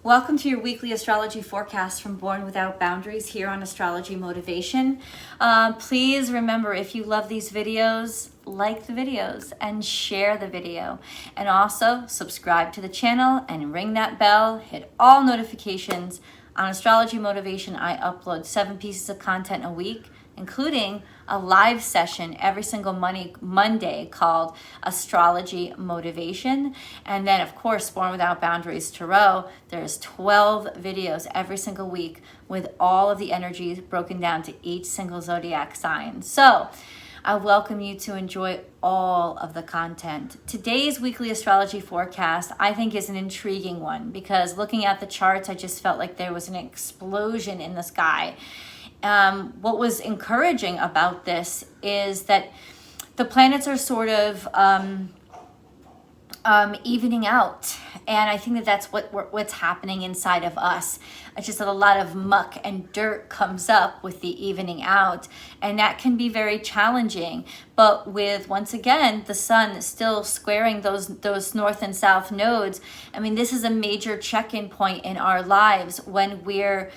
Welcome to your weekly astrology forecast from Born Without Boundaries here on Astrology Motivation. Please remember, if you love these videos, like the videos and share the video. And also subscribe to the channel and ring that bell, hit all notifications. On Astrology Motivation, I upload 7 pieces of content a week, including a live session every single Monday called Astrology Motivation. And then, of course, Born Without Boundaries Tarot. There's 12 videos every single week with all of the energies broken down to each single zodiac sign. So I welcome you to enjoy all of the content. Today's weekly astrology forecast, I think, is an intriguing one because looking at the charts, I just felt like there was an explosion in the sky. What was encouraging about this is that the planets are sort of evening out, and I think that that's what's happening inside of us. It's just that a lot of muck and dirt comes up with the evening out, and that can be very challenging. But with, once again, the sun still squaring those north and south nodes, I mean, this is a major check-in point in our lives when we're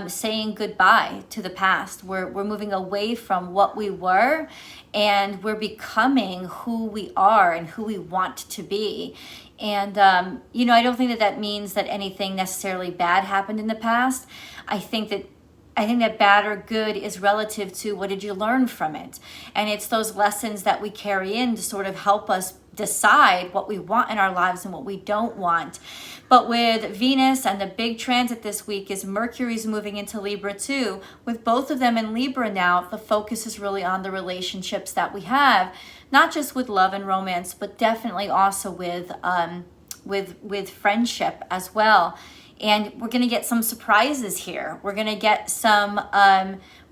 saying goodbye to the past. We're moving away from what we were, and we're becoming who we are and who we want to be. And, I don't think that means that anything necessarily bad happened in the past. I think that bad or good is relative to what did you learn from it. And it's those lessons that we carry in to sort of help us decide what we want in our lives and what we don't want. But with Venus and the big transit this week is Mercury's moving into Libra too. With both of them in Libra now, the focus is really on the relationships that we have, not just with love and romance, but definitely also with friendship as well. And we're going to get some surprises here. We're going to get some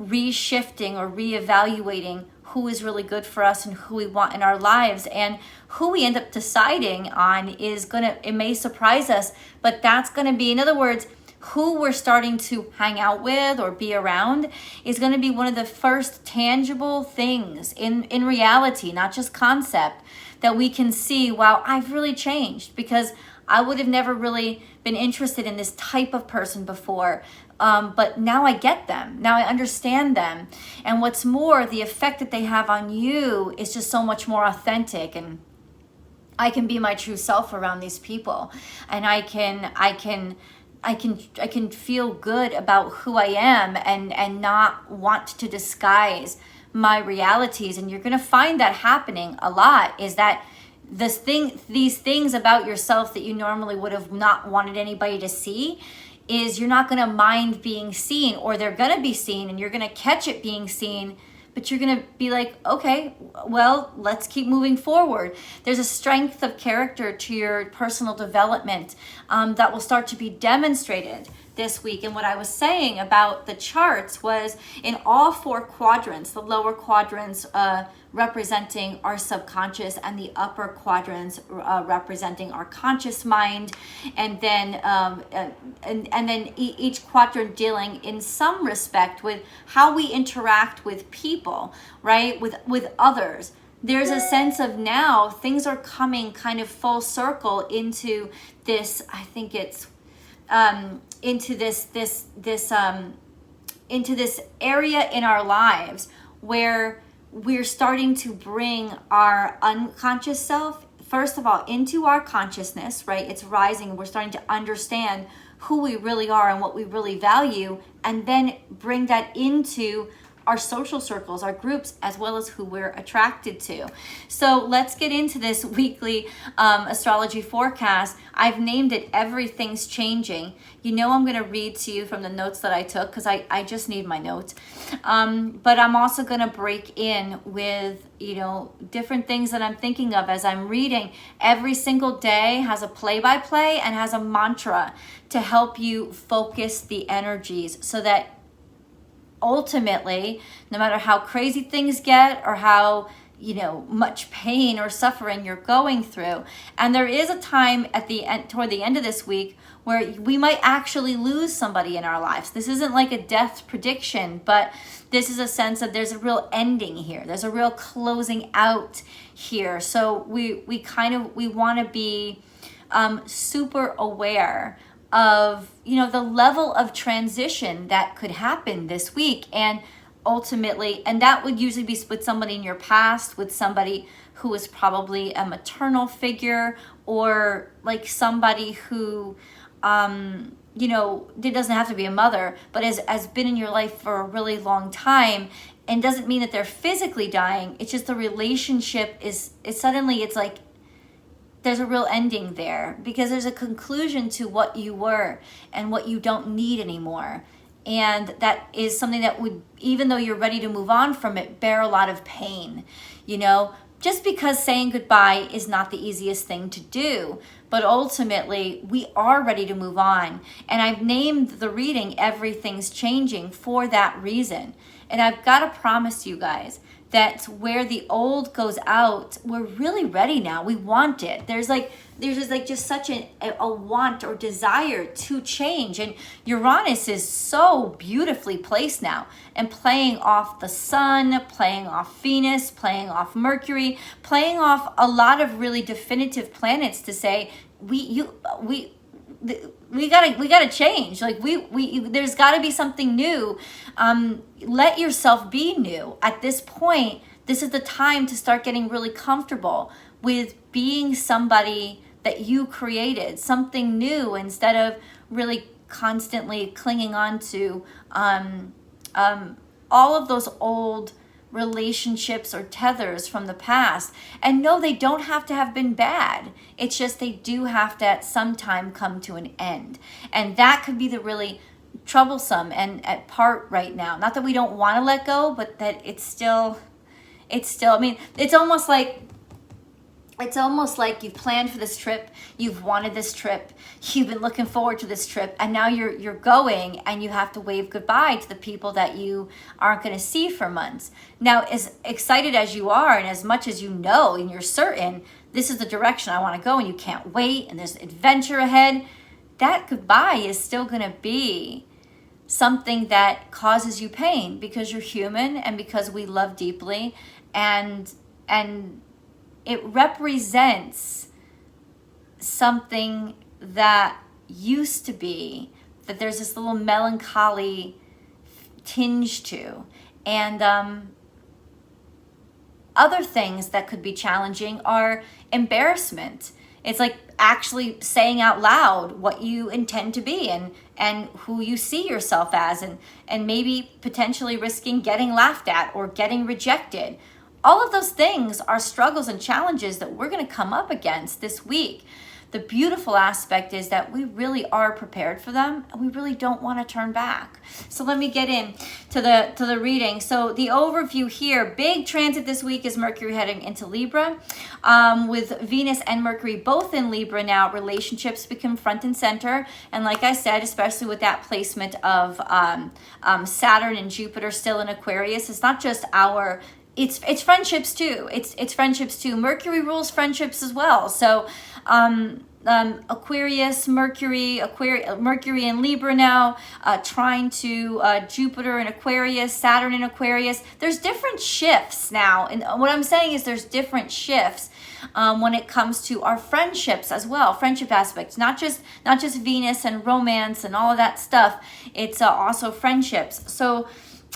reshifting or reevaluating who is really good for us and who we want in our lives. And who we end up deciding on it may surprise us, but that's going to be, in other words, who we're starting to hang out with or be around is going to be one of the first tangible things in reality, not just concept, that we can see, wow, I've really changed, because I would have never really been interested in this type of person before. But now I get them. Now I understand them. And what's more, the effect that they have on you is just so much more authentic. And I can be my true self around these people. And I can feel good about who I am and not want to disguise my realities. And you're going to find that happening a lot, is that these things about yourself that you normally would have not wanted anybody to see, is you're not going to mind being seen, or they're going to be seen and you're going to catch it being seen, but you're going to be like, okay, well, let's keep moving forward. There's a strength of character to your personal development that will start to be demonstrated this week. And what I was saying about the charts was, in all 4 quadrants, the lower quadrants representing our subconscious and the upper quadrants representing our conscious mind, and then each quadrant dealing in some respect with how we interact with people, right, with others. There's a sense of now things are coming kind of full circle into this, I think it's into this area in our lives where we're starting to bring our unconscious self, first of all, into our consciousness, right? It's rising. We're starting to understand who we really are and what we really value, and then bring that into our social circles, our groups, as well as who we're attracted to. So let's get into this weekly astrology forecast. I've named it Everything's Changing. I'm going to read to you from the notes that I took, because I just need my notes. But I'm also going to break in with, different things that I'm thinking of as I'm reading. Every single day has a play-by-play and has a mantra to help you focus the energies, so that ultimately, no matter how crazy things get or how much pain or suffering you're going through, and there is a time at the end, toward the end of this week, where we might actually lose somebody in our lives. This isn't like a death prediction, but this is a sense of there's a real ending here. There's a real closing out here. So we want to be super aware the level of transition that could happen this week. And ultimately, and that would usually be with somebody in your past, with somebody who is probably a maternal figure, or like somebody who, it doesn't have to be a mother, but has been in your life for a really long time. And doesn't mean that they're physically dying. It's just the relationship it's like there's a real ending there, because there's a conclusion to what you were and what you don't need anymore. And that is something that would, even though you're ready to move on from it, bear a lot of pain. Just because saying goodbye is not the easiest thing to do, but ultimately we are ready to move on. And I've named the reading Everything's Changing for that reason. And I've got to promise you guys that where the old goes out, we're really ready now. We want it. There's just such a want or desire to change. And Uranus is so beautifully placed now, and playing off the sun, playing off Venus, playing off Mercury, playing off a lot of really definitive planets to say, we gotta change. Like there's gotta be something new. Let yourself be new. At this point, this is the time to start getting really comfortable with being somebody that you created, something new, instead of really constantly clinging on to all of those old relationships or tethers from the past. And no, they don't have to have been bad. It's just they do have to at some time come to an end. And that could be the really troublesome and at part right now. Not that we don't want to let go, but that it's still, I mean, it's almost like you've planned for this trip, you've wanted this trip, you've been looking forward to this trip, and now you're going and you have to wave goodbye to the people that you aren't going to see for months. Now, as excited as you are and as much as you know and you're certain this is the direction I want to go and you can't wait and there's adventure ahead, that goodbye is still going to be something that causes you pain, because you're human and because we love deeply, and it represents something that used to be, that there's this little melancholy tinge to. And other things that could be challenging are embarrassment. It's like actually saying out loud what you intend to be and who you see yourself as, and maybe potentially risking getting laughed at or getting rejected. All of those things are struggles and challenges that we're going to come up against this week. The beautiful aspect is that we really are prepared for them, and we really don't want to turn back. So let me get in to the reading. So the overview here, big transit this week is Mercury heading into Libra. With Venus and Mercury both in Libra now, relationships become front and center. And like I said, especially with that placement of Saturn and Jupiter still in Aquarius, it's not just it's friendships too. It's friendships too. Mercury rules friendships as well. So Aquarius, Mercury in Libra now, trying to Jupiter in Aquarius, Saturn in Aquarius. There's different shifts now. And what I'm saying is there's different shifts when it comes to our friendships as well, friendship aspects, not just Venus and romance and all of that stuff. It's also friendships. So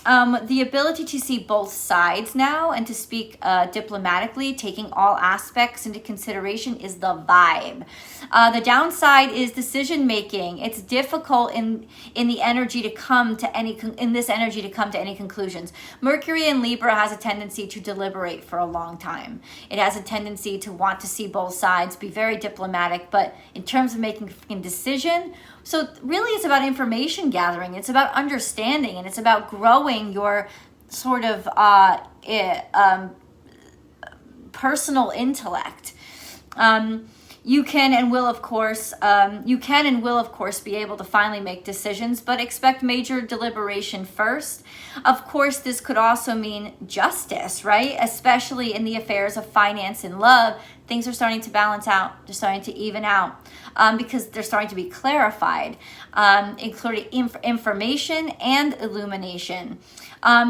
the ability to see both sides now and to speak diplomatically, taking all aspects into consideration, is the vibe. The downside is decision making. It's difficult in this energy to come to any conclusions. Mercury in Libra has a tendency to deliberate for a long time. It has a tendency to want to see both sides, be very diplomatic, but in terms of making a decision, so really it's about information gathering, it's about understanding, and it's about growing your sort of personal intellect. You can and will, of course, be able to finally make decisions, but expect major deliberation first. Of course, this could also mean justice, right? Especially in the affairs of finance and love. things are starting to balance out. They're starting to even out because they're starting to be clarified, including information and illumination.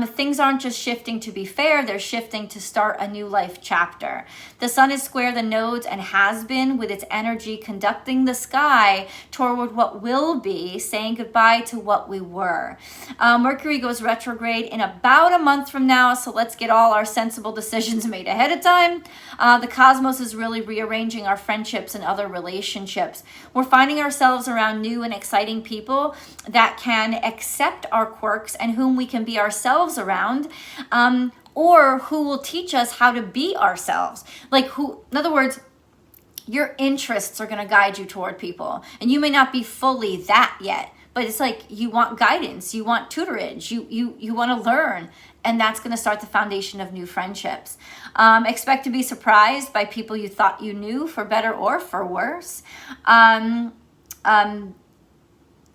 Things aren't just shifting to be fair, they're shifting to start a new life chapter. The sun is square the nodes and has been, with its energy conducting the sky toward what will be, saying goodbye to what we were. Mercury goes retrograde in about a month from now, so let's get all our sensible decisions made ahead of time. The cosmos is really rearranging our friendships and other relationships. We're finding ourselves around new and exciting people that can accept our quirks and whom we can be ourselves around, or who will teach us how to be ourselves. Like who, in other words, your interests are going to guide you toward people, and you may not be fully that yet, but it's like you want guidance, you want tutorage, you want to learn, and that's going to start the foundation of new friendships. Expect to be surprised by people you thought you knew, for better or for worse.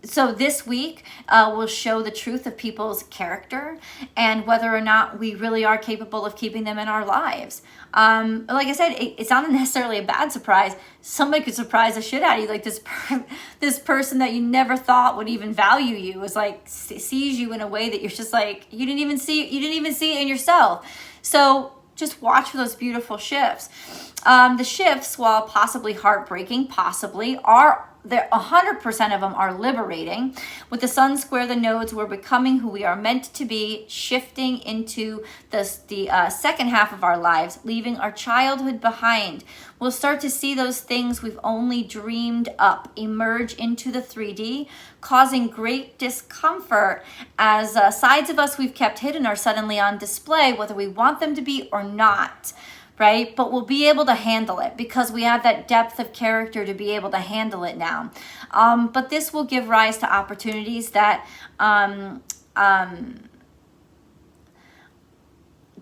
So this week will show the truth of people's character and whether or not we really are capable of keeping them in our lives. Like I said, it's not necessarily a bad surprise. Somebody could surprise the shit out of you. Like this person that you never thought would even value you is like sees you in a way that you're just like you didn't even see it in yourself. So just watch for those beautiful shifts. The shifts, while possibly heartbreaking, are there. 100% of them are liberating. With the sun square the nodes, we're becoming who we are meant to be, shifting into the second half of our lives, leaving our childhood behind. We'll start to see those things we've only dreamed up emerge into the 3D, causing great discomfort as sides of us we've kept hidden are suddenly on display, whether we want them to be or not. Right? But we'll be able to handle it because we have that depth of character to be able to handle it now. But this will give rise to opportunities that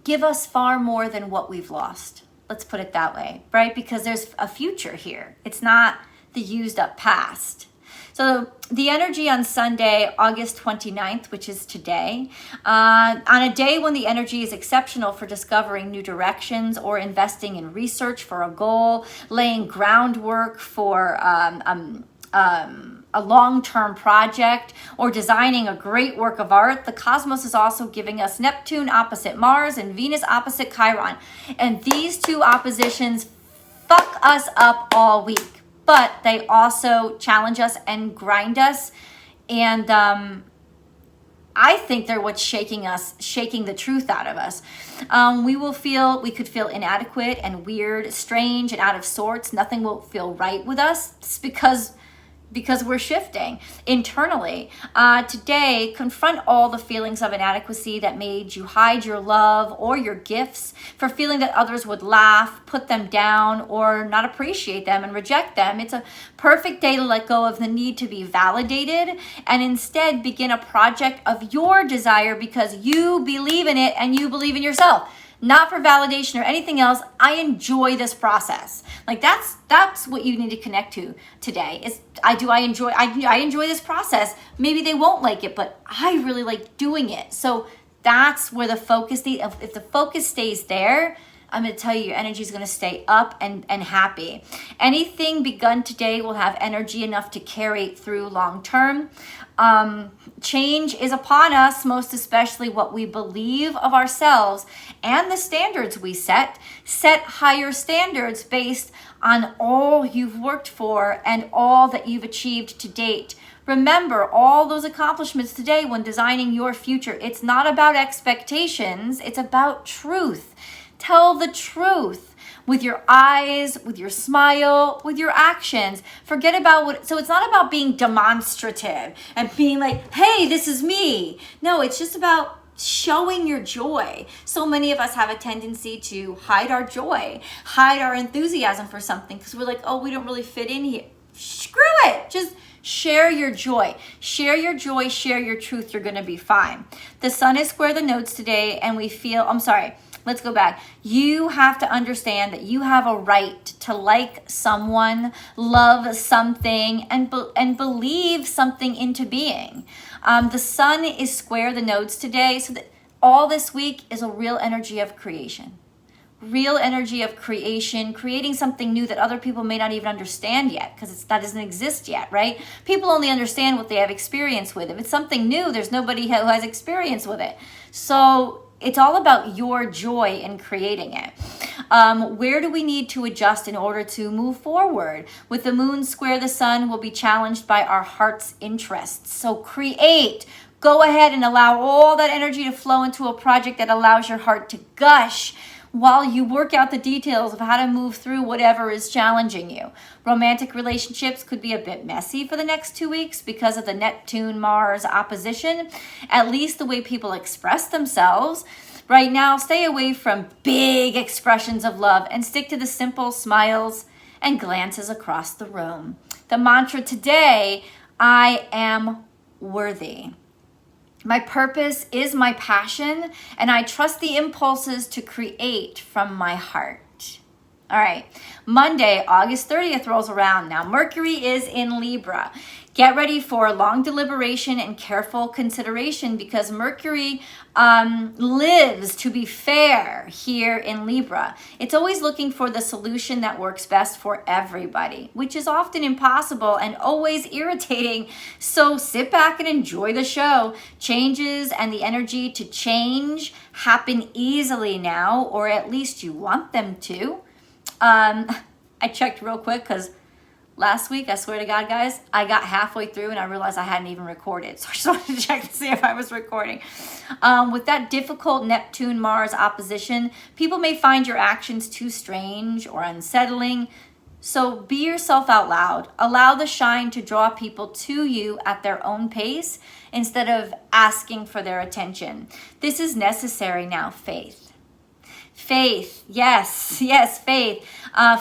give us far more than what we've lost. Let's put it that way, right? Because there's a future here. It's not the used up past. So the energy on Sunday, August 29th, which is today, on a day when the energy is exceptional for discovering new directions or investing in research for a goal, laying groundwork for a long-term project, or designing a great work of art, the cosmos is also giving us Neptune opposite Mars and Venus opposite Chiron. And these two oppositions fuck us up all week. But they also challenge us and grind us. And I think they're what's shaking the truth out of us. We could feel inadequate and weird, strange and out of sorts. Nothing will feel right with us. It's because we're shifting internally. Today, confront all the feelings of inadequacy that made you hide your love or your gifts, for feeling that others would laugh, put them down, or not appreciate them and reject them. It's a perfect day to let go of the need to be validated and instead begin a project of your desire because you believe in it and you believe in yourself. Not for validation or anything else. I enjoy this process. Like that's what you need to connect to today. I enjoy this process. Maybe they won't like it, but I really like doing it. So that's where the focus. If the focus stays there, I'm going to tell you, your energy is going to stay up and happy. Anything begun today will have energy enough to carry through long term. Change is upon us, most especially what we believe of ourselves and the standards we set. Set higher standards based on all you've worked for and all that you've achieved to date. Remember all those accomplishments today when designing your future. It's not about expectations, it's about truth. Tell the truth with your eyes, with your smile, with your actions. Forget about so it's not about being demonstrative and being like, hey, this is me. No, it's just about showing your joy. So many of us have a tendency to hide our joy, hide our enthusiasm for something because we're like, oh, we don't really fit in here. Screw it. Just share your joy. Share your joy, share your truth. You're going to be fine. The sun is square the nodes today and let's go back. You have to understand that you have a right to like someone, love something, and believe something into being. The sun is square the nodes today, so that all this week is a real energy of creation. real energy of creation, creating something new that other people may not even understand yet, because that doesn't exist yet, right? People only understand what they have experience with. If it's something new, there's nobody who has experience with it. So it's all about your joy in creating it. Where do we need to adjust in order to move forward? With the moon square the sun, we'll be challenged by our heart's interests. So create. Go ahead and allow all that energy to flow into a project that allows your heart to gush while you work out the details of how to move through whatever is challenging you. Romantic relationships could be a bit messy for the next 2 weeks because of the Neptune-Mars opposition, at least the way people express themselves. Right now, stay away from big expressions of love and stick to the simple smiles and glances across the room. The mantra today, I am worthy. My purpose is my passion, and I trust the impulses to create from my heart. All right, Monday, August 30th rolls around. Now, Mercury is in Libra. Get ready for long deliberation and careful consideration, because Mercury lives to be fair here in Libra. It's always looking for the solution that works best for everybody, which is often impossible and always irritating. So sit back and enjoy the show. Changes and the energy to change happen easily now, or at least you want them to. I checked real quick because last week, I swear to God, guys, I got halfway through and I realized I hadn't even recorded. So I just wanted to check to see if I was recording. With that difficult Neptune-Mars opposition, people may find your actions too strange or unsettling. So be yourself out loud. Allow the shine to draw people to you at their own pace instead of asking for their attention. This is necessary now, faith. Faith, yes, faith.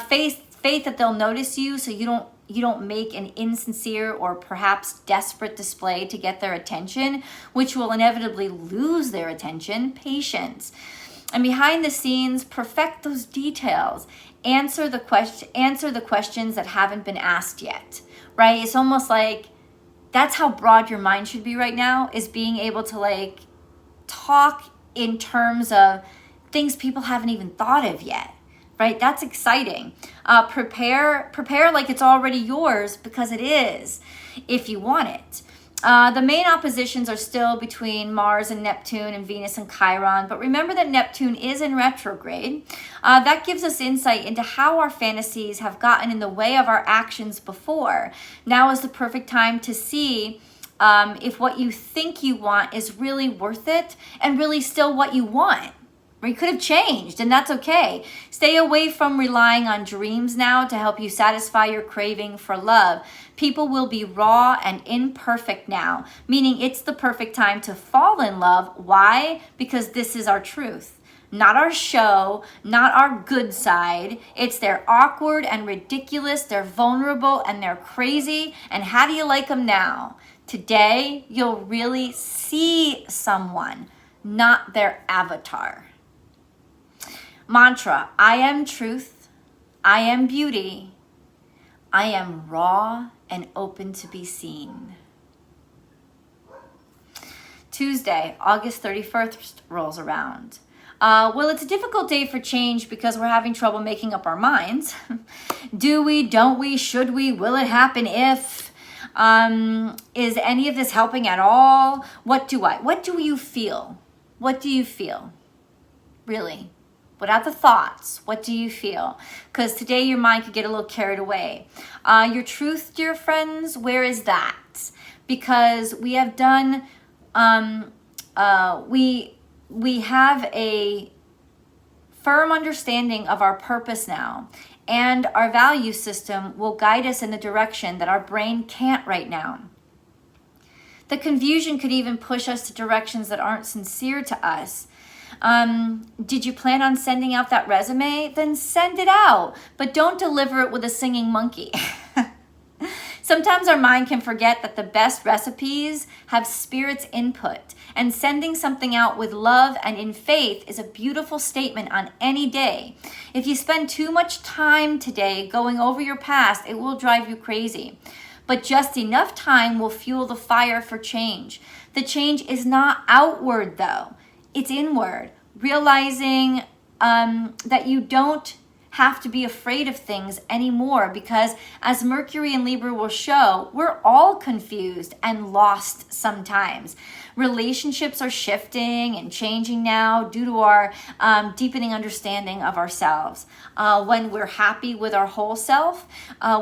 Faith that they'll notice you, so you don't make an insincere or perhaps desperate display to get their attention, which will inevitably lose their attention. Patience. And behind the scenes, perfect those details. Answer the questions that haven't been asked yet, right? It's almost like that's how broad your mind should be right now, is being able to talk in terms of things people haven't even thought of yet, right? That's exciting. Prepare like it's already yours, because it is, if you want it. The main oppositions are still between Mars and Neptune and Venus and Chiron, but remember that Neptune is in retrograde. That gives us insight into how our fantasies have gotten in the way of our actions before. Now is the perfect time to see if what you think you want is really worth it and really still what you want. You could have changed, and that's okay. Stay away from relying on dreams now to help you satisfy your craving for love. People will be raw and imperfect now, meaning it's the perfect time to fall in love. Why? Because this is our truth. Not our show, not our good side. It's they're awkward and ridiculous, they're vulnerable, and they're crazy. And how do you like them now? Today, you'll really see someone, not their avatar. Mantra, I am truth, I am beauty, I am raw and open to be seen. Tuesday, August 31st rolls around. Well, it's a difficult day for change because we're having trouble making up our minds. Do we, don't we, should we, will it happen if? Is any of this helping at all? What do you feel? What do you feel? Really? Without the thoughts, what do you feel? Because today your mind could get a little carried away. Your truth, dear friends, where is that? Because we have done, we have a firm understanding of our purpose now, and our value system will guide us in the direction that our brain can't right now. The confusion could even push us to directions that aren't sincere to us. Did you plan on sending out that resume? Then send it out, but don't deliver it with a singing monkey. Sometimes our mind can forget that the best recipes have spirit's input, and sending something out with love and in faith is a beautiful statement on any day. If you spend too much time today going over your past, it will drive you crazy. But just enough time will fuel the fire for change. The change is not outward though. It's inward, realizing that you don't have to be afraid of things anymore, because as Mercury and Libra will show, we're all confused and lost sometimes. Relationships are shifting and changing now due to our deepening understanding of ourselves. When we're happy with our whole self,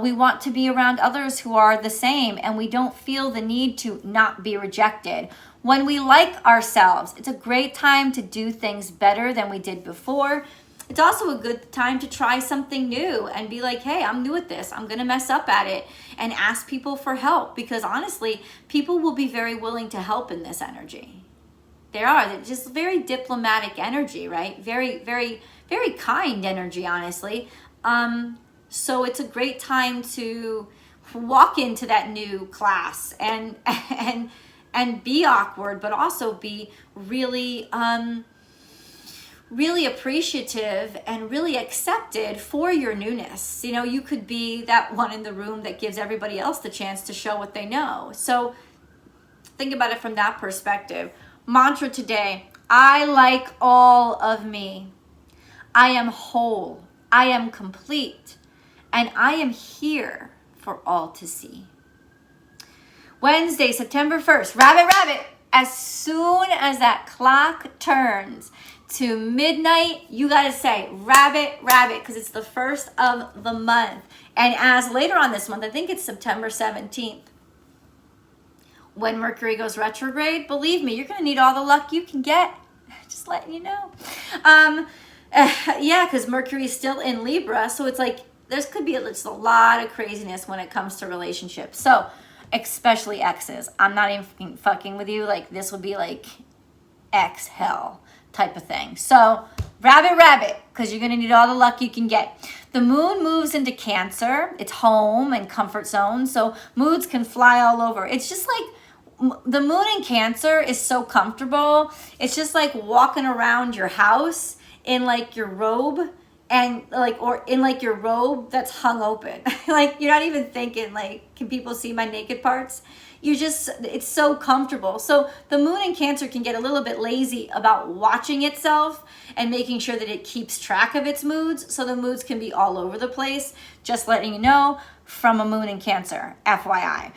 we want to be around others who are the same, and we don't feel the need to not be rejected. When we like ourselves, it's a great time to do things better than we did before. It's also a good time to try something new and be like, hey, I'm new at this. I'm going to mess up at it, and ask people for help, because honestly, people will be very willing to help in this energy. They're just very diplomatic energy, right? Very, very, very kind energy, honestly. So it's a great time to walk into that new class and be awkward, but also be really really appreciative and really accepted for your newness. You know, you could be that one in the room that gives everybody else the chance to show what they know. So think about it from that perspective. Mantra today: I like all of me. I am whole. I am complete. And I am here for all to see. Wednesday, September 1st, rabbit. As soon as that clock turns to midnight, you got to say rabbit, because it's the first of the month. And as later on this month, I think it's September 17th, when Mercury goes retrograde, believe me, you're going to need all the luck you can get. Just letting you know. Yeah, because Mercury is still in Libra, so it's like there could be just a lot of craziness when it comes to relationships. So, especially exes. I'm not even fucking with you. Like, this would be like ex hell type of thing. So rabbit, because you're going to need all the luck you can get. The moon moves into Cancer. It's home and comfort zone. So moods can fly all over. It's just like the moon in Cancer is so comfortable. It's just like walking around your house in like your robe, and like, or in like your robe that's hung open. Like, you're not even thinking like, can people see my naked parts? It's so comfortable. So the moon in Cancer can get a little bit lazy about watching itself and making sure that it keeps track of its moods. So the moods can be all over the place. Just letting you know, from a moon in Cancer, FYI.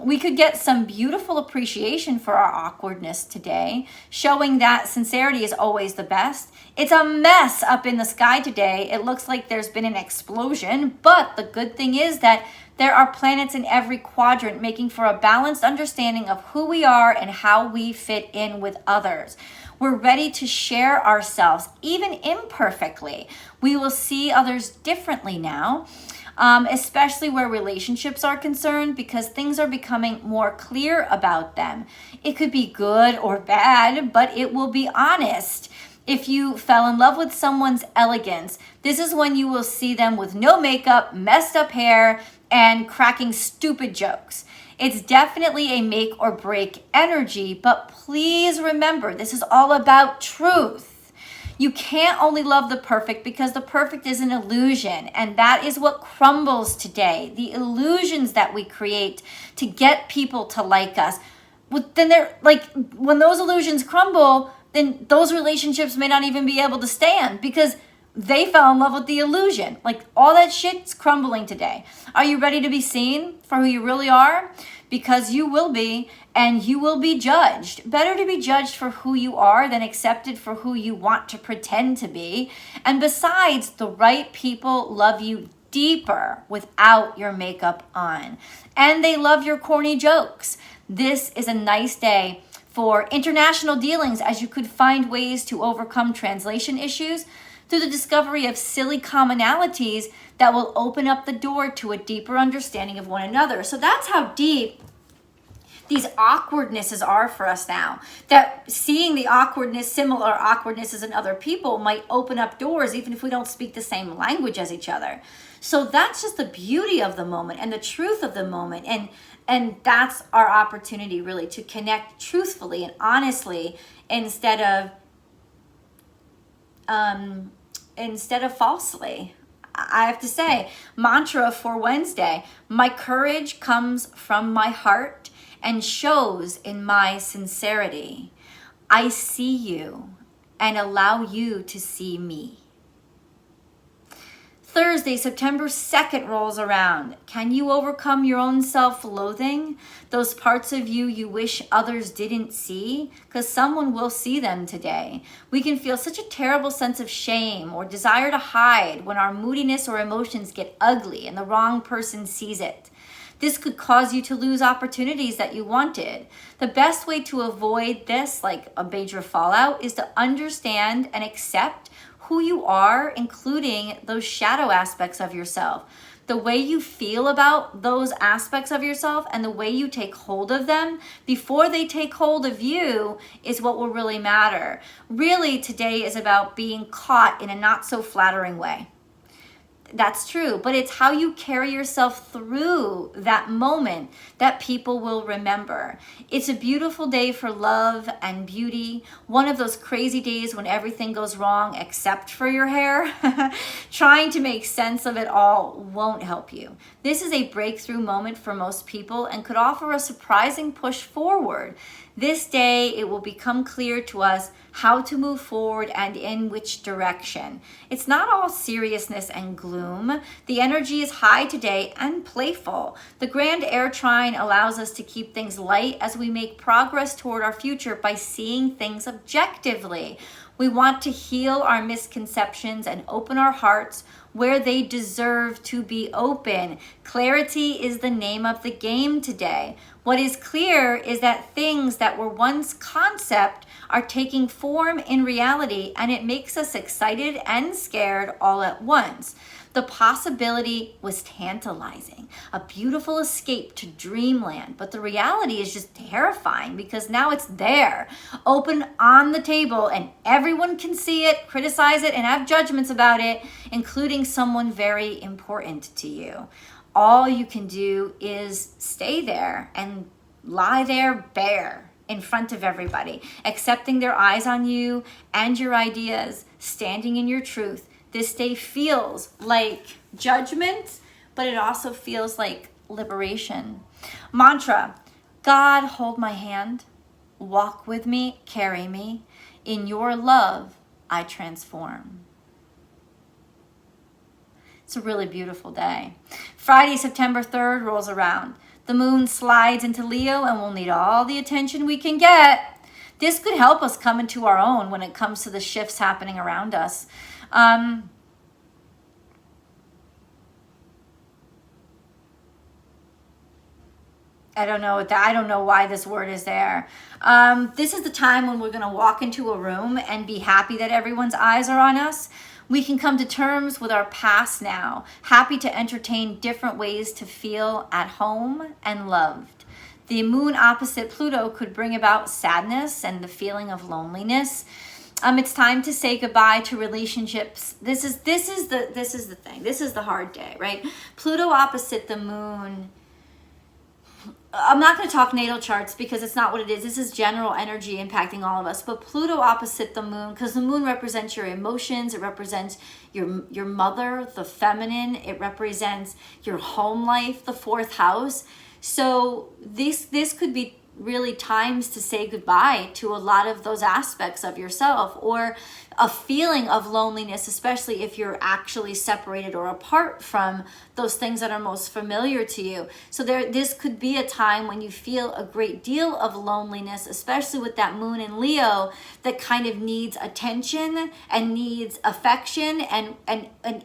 We could get some beautiful appreciation for our awkwardness today, showing that sincerity is always the best. It's a mess up in the sky today. It looks like there's been an explosion, but the good thing is that there are planets in every quadrant, making for a balanced understanding of who we are and how we fit in with others. We're ready to share ourselves, even imperfectly. We will see others differently now, especially where relationships are concerned, because things are becoming more clear about them. It could be good or bad, but it will be honest. If you fell in love with someone's elegance, this is when you will see them with no makeup, messed up hair, and cracking stupid jokes. It's definitely a make or break energy, but please remember, this is all about truth. You can't only love the perfect, because the perfect is an illusion, and that is what crumbles today. The illusions that we create to get people to like us. Then they're like, when those illusions crumble, then those relationships may not even be able to stand, because they fell in love with the illusion. Like, all that shit's crumbling today. Are you ready to be seen for who you really are? Because you will be, and you will be judged. Better to be judged for who you are than accepted for who you want to pretend to be. And besides, the right people love you deeper without your makeup on. And they love your corny jokes. This is a nice day for international dealings, as you could find ways to overcome translation issues through the discovery of silly commonalities that will open up the door to a deeper understanding of one another. So that's how deep these awkwardnesses are for us now. That seeing the awkwardness, similar awkwardnesses in other people, might open up doors even if we don't speak the same language as each other. So that's just the beauty of the moment and the truth of the moment. And that's our opportunity, really, to connect truthfully and honestly instead of falsely. I have to say, mantra for Wednesday: my courage comes from my heart and shows in my sincerity. I see you and allow you to see me. Thursday, September 2nd rolls around. Can you overcome your own self-loathing? Those parts of you you wish others didn't see? Because someone will see them today. We can feel such a terrible sense of shame or desire to hide when our moodiness or emotions get ugly and the wrong person sees it. This could cause you to lose opportunities that you wanted. The best way to avoid this, like a major fallout, is to understand and accept who you are, including those shadow aspects of yourself. The way you feel about those aspects of yourself and the way you take hold of them before they take hold of you is what will really matter. Really, today is about being caught in a not so flattering way. That's true, but it's how you carry yourself through that moment that people will remember. It's a beautiful day for love and beauty. One of those crazy days when everything goes wrong except for your hair. Trying to make sense of it all won't help you. This is a breakthrough moment for most people and could offer a surprising push forward. This day, it will become clear to us how to move forward and in which direction. It's not all seriousness and gloom. The energy is high today and playful. The grand air trine allows us to keep things light as we make progress toward our future by seeing things objectively. We want to heal our misconceptions and open our hearts where they deserve to be open. Clarity is the name of the game today. What is clear is that things that were once concept are taking form in reality, and it makes us excited and scared all at once. The possibility was tantalizing, a beautiful escape to dreamland, but the reality is just terrifying because now it's there, open on the table, and everyone can see it, criticize it, and have judgments about it, including someone very important to you. All you can do is stay there and lie there bare in front of everybody, accepting their eyes on you and your ideas, standing in your truth. This day feels like judgment, but it also feels like liberation. Mantra: God, hold my hand, walk with me, carry me. In your love, I transform. It's a really beautiful day. Friday, September 3rd rolls around. The moon slides into Leo and we'll need all the attention we can get. This could help us come into our own when it comes to the shifts happening around us. I don't know why this word is there. This is the time when we're going to walk into a room and be happy that everyone's eyes are on us. We can come to terms with our past now, happy to entertain different ways to feel at home and loved. The moon opposite Pluto could bring about sadness and the feeling of loneliness. It's time to say goodbye to relationships. This is the thing. This is the hard day, right? Pluto opposite the moon. I'm not going to talk natal charts because it's not what it is. This is general energy impacting all of us. But Pluto opposite the moon, because the moon represents your emotions. It represents your mother, the feminine. It represents your home life, the fourth house. So this could be really times to say goodbye to a lot of those aspects of yourself, or a feeling of loneliness, especially if you're actually separated or apart from those things that are most familiar to you. So this could be a time when you feel a great deal of loneliness, especially with that moon in Leo that kind of needs attention and needs affection and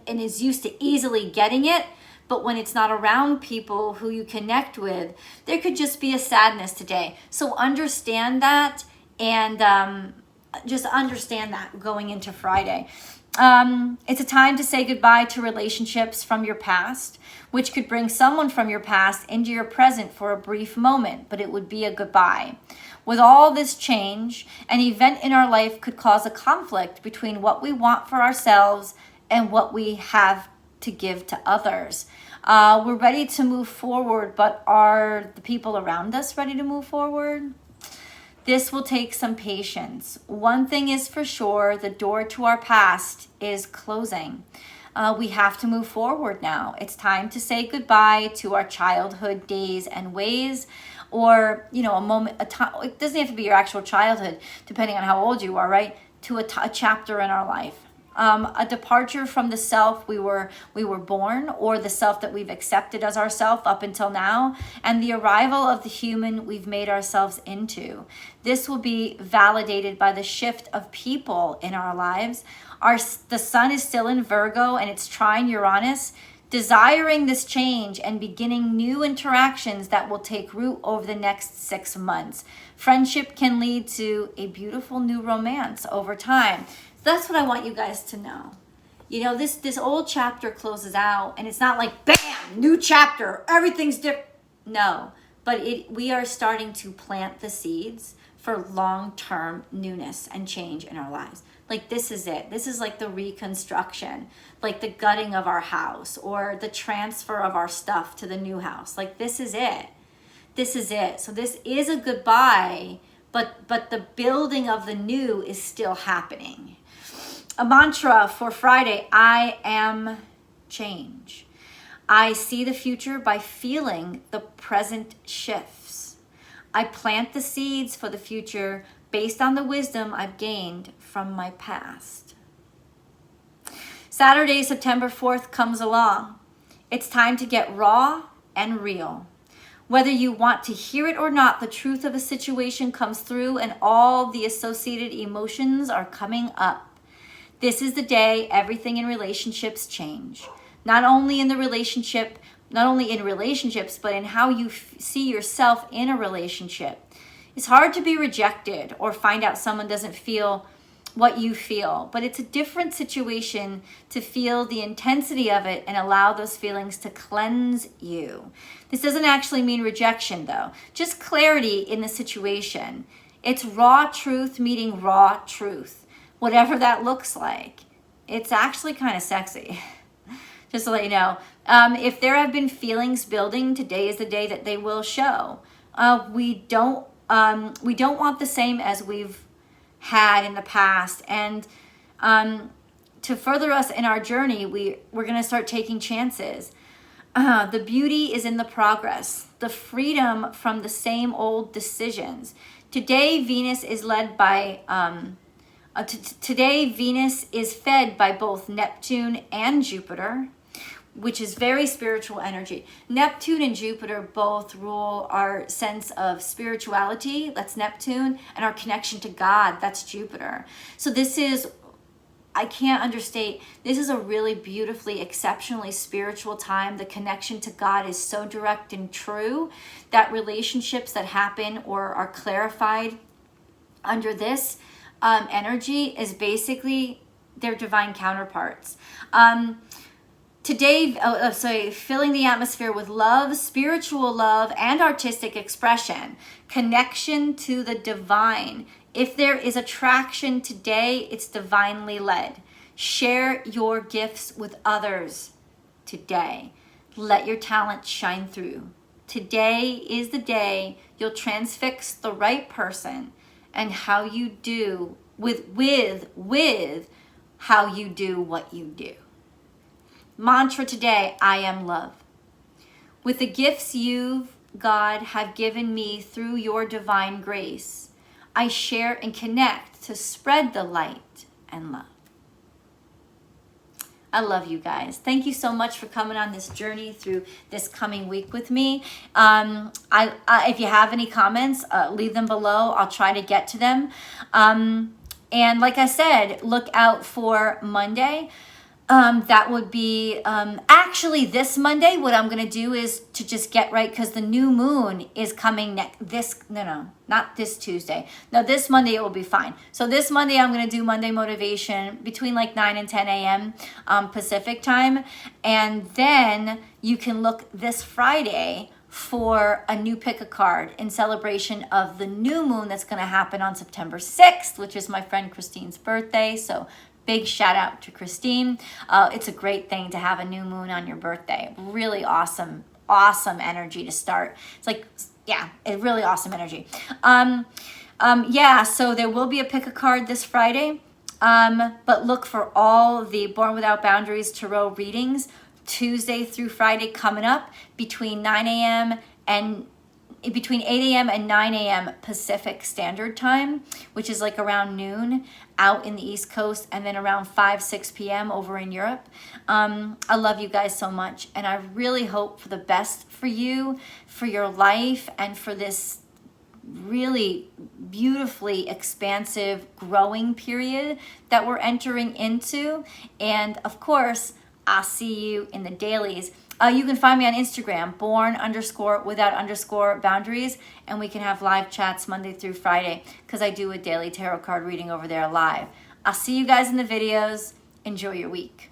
is used to easily getting it. But when it's not around people who you connect with, there could just be a sadness today. So understand that, and just understand that going into Friday. It's a time to say goodbye to relationships from your past, which could bring someone from your past into your present for a brief moment, but it would be a goodbye. With all this change, an event in our life could cause a conflict between what we want for ourselves and what we have to give to others. We're ready to move forward, but are the people around us ready to move forward? This will take some patience. One thing is for sure, the door to our past is closing. We have to move forward now. It's time to say goodbye to our childhood days and ways, or, a time. It doesn't have to be your actual childhood, depending on how old you are, right? to a chapter in our life. A departure from the self we were born, or the self that we've accepted as ourself up until now, and the arrival of the human we've made ourselves into. This will be validated by the shift of people in our lives. The sun is still in Virgo and it's trine Uranus, desiring this change and beginning new interactions that will take root over the next 6 months. Friendship can lead to a beautiful new romance over time. That's what I want you guys to know. You know, this old chapter closes out and it's not like, bam, new chapter, everything's different. No, but we are starting to plant the seeds for long-term newness and change in our lives. Like, this is it. This is like the reconstruction, like the gutting of our house or the transfer of our stuff to the new house. Like, this is it. This is it. So this is a goodbye, but the building of the new is still happening. A mantra for Friday: I am change. I see the future by feeling the present shifts. I plant the seeds for the future based on the wisdom I've gained from my past. Saturday, September 4th comes along. It's time to get raw and real. Whether you want to hear it or not, the truth of a situation comes through and all the associated emotions are coming up. This is the day everything in relationships change. Not only in relationships, but in how you see yourself in a relationship. It's hard to be rejected or find out someone doesn't feel what you feel, but it's a different situation to feel the intensity of it and allow those feelings to cleanse you. This doesn't actually mean rejection, though, just clarity in the situation. It's raw truth meeting raw truth, whatever that looks like. It's actually kind of sexy. Just to let you know, if there have been feelings building, today is the day that they will show. We don't want the same as we've had in the past, and to further us in our journey, we're going to start taking chances. The beauty is in the progress, the freedom from the same old decisions. Today, Venus is led by. Today, Venus is fed by both Neptune and Jupiter, which is very spiritual energy. Neptune and Jupiter both rule our sense of spirituality, that's Neptune, and our connection to God, that's Jupiter. So this is, I can't understate, this is a really beautifully, exceptionally spiritual time. The connection to God is so direct and true that relationships that happen or are clarified under this energy is basically their divine counterparts. Today, filling the atmosphere with love, spiritual love, and artistic expression, connection to the divine. If there is attraction today, it's divinely led. Share your gifts with others today. Let your talent shine through. Today is the day you'll transfix the right person and how you do with how you do what you do. Mantra today: I am love. With the gifts you, God, have given me through your divine grace, I share and connect to spread the light and love. I love you guys. Thank you so much for coming on this journey through this coming week with me. If you have any comments, leave them below. I'll try to get to them. And like I said, look out for Monday. That would be actually this Monday. What I'm going to do is to just get right, because the new moon is coming not this Tuesday. No, this Monday it will be fine. So this Monday I'm going to do Monday motivation between like 9 and 10 a.m. Pacific time. And then you can look this Friday for a new pick a card in celebration of the new moon that's going to happen on September 6th, which is my friend Christine's birthday. So big shout out to Christine. It's a great thing to have a new moon on your birthday. Really awesome energy to start. It's like, yeah, a really awesome energy. So there will be a pick a card this Friday, but look for all the Born Without Boundaries Tarot readings Tuesday through Friday coming up between 9 a.m. and between 8 a.m. and 9 a.m. Pacific Standard Time, which is like around noon out in the East Coast, and then around 5-6 p.m. over in Europe. I love you guys so much, and I really hope for the best for you, for your life, and for this really beautifully expansive growing period that we're entering into. And of course, I'll see you in the dailies. You can find me on Instagram, born_without_boundaries, and we can have live chats Monday through Friday because I do a daily tarot card reading over there live. I'll see you guys in the videos. Enjoy your week.